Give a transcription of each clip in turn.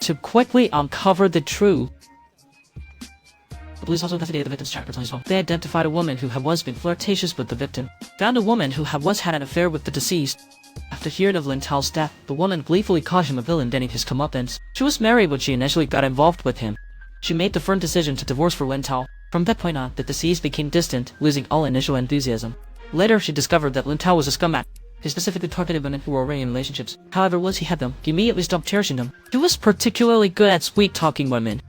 To quickly uncover the truth, the police also investigated the victim's chapters as well. They identified a woman who had once been flirtatious with the victim, found a woman who had once had an affair with the deceased. After hearing of Lin Tao's death, the woman gleefully called him a villain denting his comeuppance. She was married when she initially got involved with him. She made the firm decision to divorce for Lin Tao. From that point on, the deceased became distant, losing all initial enthusiasm. Later, she discovered that Lin Tao was a scumbag. He specifically targeted women who were already in relationships. However, once he had them, he immediately stopped cherishing them. He was particularly good at sweet-talking women.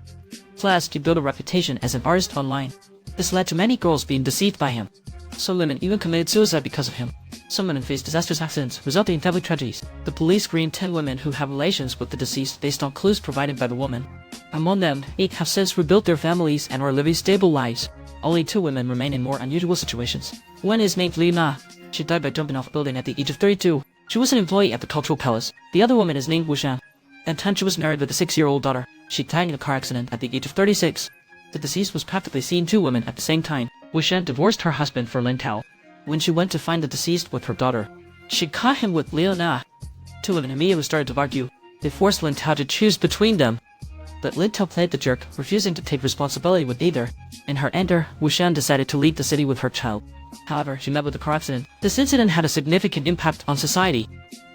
Plus, he built a reputation as an artist online. This led to many girls being deceived by him. Some women even committed suicide because of him. Some women faced disastrous accidents, resulting in family tragedies. The police screened 10 women who have relations with the deceased based on clues provided by the woman. Among them, 8 have since rebuilt their families and are living stable lives. Only 2 women remain in more unusual situations. One is named Li Na. She died by jumping off a building at the age of 32. She was an employee at the cultural palace. The other woman is named Wu Shan. At 10, she was married with a 6-year-old daughter. She died in a car accident at the age of 36. The deceased was practically seeing 2 women at the same time. Wu Shan divorced her husband for Lin Tao. When she went to find the deceased with her daughter, she caught him with Liu Na. 2 women immediately started to argue. They forced Lin Tao to choose between them. But Lin Tao played the jerk, refusing to take responsibility with either. In her anger, Wu Shan decided to leave the city with her child. However, she met with a car accident. This incident had a significant impact on society.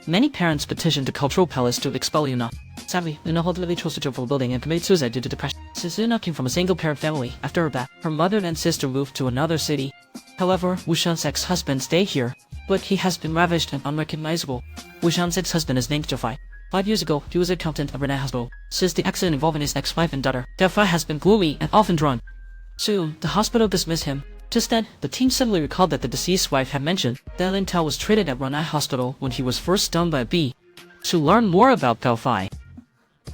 Many parents petitioned the cultural palace to expel Liu Na. Sadly, Liu Na ultimately chose to jump from a building and committed suicide due to depression. Since Liu Na came from a single-parent family, after her death, her mother and sister moved to another city. However, Wu Shan's ex-husband stayed here, but he has been ravished and unrecognizable. Wu Shan's ex-husband is named Fai. 5 years ago, he was an accountant at Renai Hospital. Since the accident involving his ex-wife and daughter, Fai has been gloomy and often drunk. Soon, the hospital dismissed him. Just then, the team suddenly recalled that the deceased's wife had mentioned that Lin Tao was treated at Renai Hospital when he was first stung by a bee. To learn more about Fai,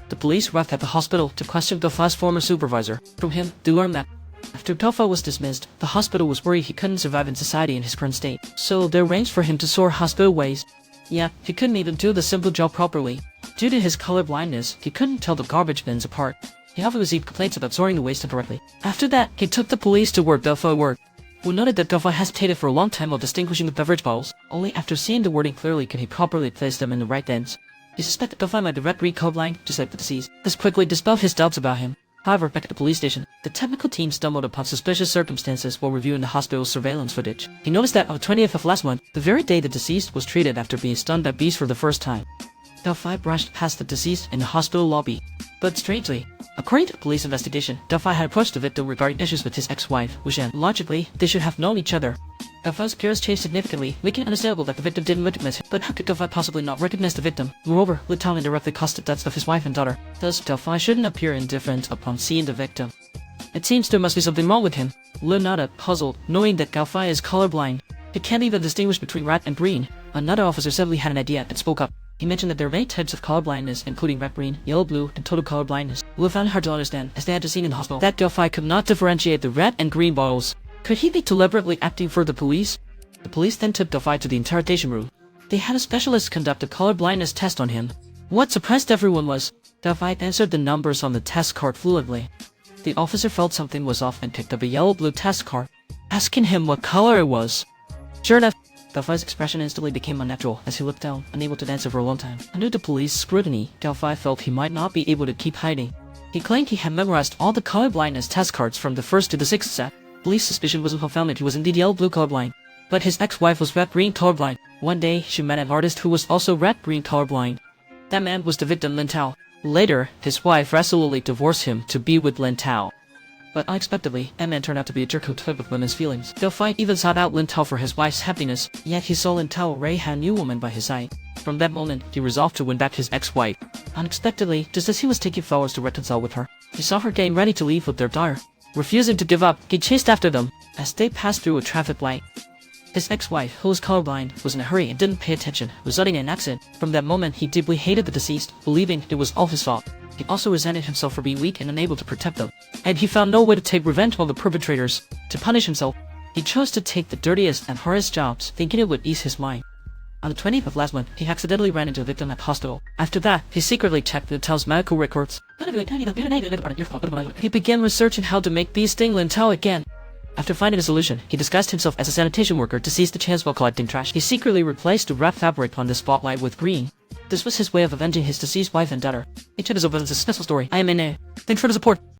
the police arrived at the hospital to question Fai's former supervisor. From him, they learned that after Fai was dismissed, the hospital was worried he couldn't survive in society in his current state, so they arranged for him to soar hospital ways. Yeah, he couldn't even do the simple job properly. Due to his color blindness, he couldn't tell the garbage bins apart. He often received complaints about sorting the waste incorrectly. After that, he took the police to where Fai worked. We noted that Fai hesitated for a long time while distinguishing the beverage bottles. Only after seeing the wording clearly could he properly place them in the right ends. He suspected Fai might be red-green colorblind, just like the deceased. This quickly dispelled his doubts about him. However, back at the police station, the technical team stumbled upon suspicious circumstances while reviewing the hospital's surveillance footage. He noticed that on the 20th of last month, the very day the deceased was treated after being stung by bees for the first time, Fai brushed past the deceased in the hospital lobby. But strangely, according to the police investigation, Fai had approached the victim regarding issues with his ex-wife, Wu Shan. Logically, they should have known each other. Fai's appearance changed significantly, making it understandable that the victim didn't recognize him. But how could Fai possibly not recognize the victim? Moreover, Lin Tao indirectly caused the deaths of his wife and daughter. Thus, Fai shouldn't appear indifferent upon seeing the victim. It seems there must be something wrong with him. Leonardo, puzzled, knowing that Fai is colorblind. He can't even distinguish between red and green. Another officer suddenly had an idea and spoke up. He mentioned that there are many types of colorblindness, including red-green, yellow-blue, and total colorblindness. Wu found it hard to understand, as they had just seen in the hospital that Fai could not differentiate the red and green bottles. Could he be deliberately acting for the police? The police then took Fai to the interrogation room. They had a specialist conduct a colorblindness test on him. What surprised everyone was, Fai answered the numbers on the test card fluently. The officer felt something was off and picked up a yellow-blue test card, asking him what color it was. Sure enough, Fai's expression instantly became unnatural as he looked down, unable to answer for a long time. Under the police scrutiny, Fai felt he might not be able to keep hiding. He claimed he had memorized all the colorblindness test cards from the 1st to the 6th set. Police suspicion was found that he was indeed yellow-blue colorblind. But his ex-wife was red-green colorblind. One day, she met an artist who was also red-green colorblind. That man was the victim, Lin Tao. Later, his wife resolutely divorced him to be with Lin Tao. But unexpectedly, that man turned out to be a jerk who toyed with women's feelings. Fai even sought out Lin Tao for his wife's happiness, yet he saw Lin Tao already had a new woman by his side. From that moment, he resolved to win back his ex-wife. Unexpectedly, just as he was taking flowers to reconcile with her, he saw her getting ready to leave with their daughter. Refusing to give up, he chased after them as they passed through a traffic light. His ex-wife, who was colorblind, was in a hurry and didn't pay attention, resulting in an accident. From that moment, he deeply hated the deceased, believing it was all his fault. He also resented himself for being weak and unable to protect them, and he found no way to take revenge on the perpetrators. To punish himself, he chose to take the dirtiest and hardest jobs, thinking it would ease his mind. On the 20th of last month, he accidentally ran into a victim at the hospital. After that, he secretly checked Lin Tao's medical records. He began researching how to make bees sting Lin Tao again. After finding a solution, he disguised himself as a sanitation worker to seize the chance while collecting trash. He secretly replaced the red fabric on the spotlight with green. This was his way of avenging his deceased wife and daughter. It is over the successful story. I am in a. Thanks for the support.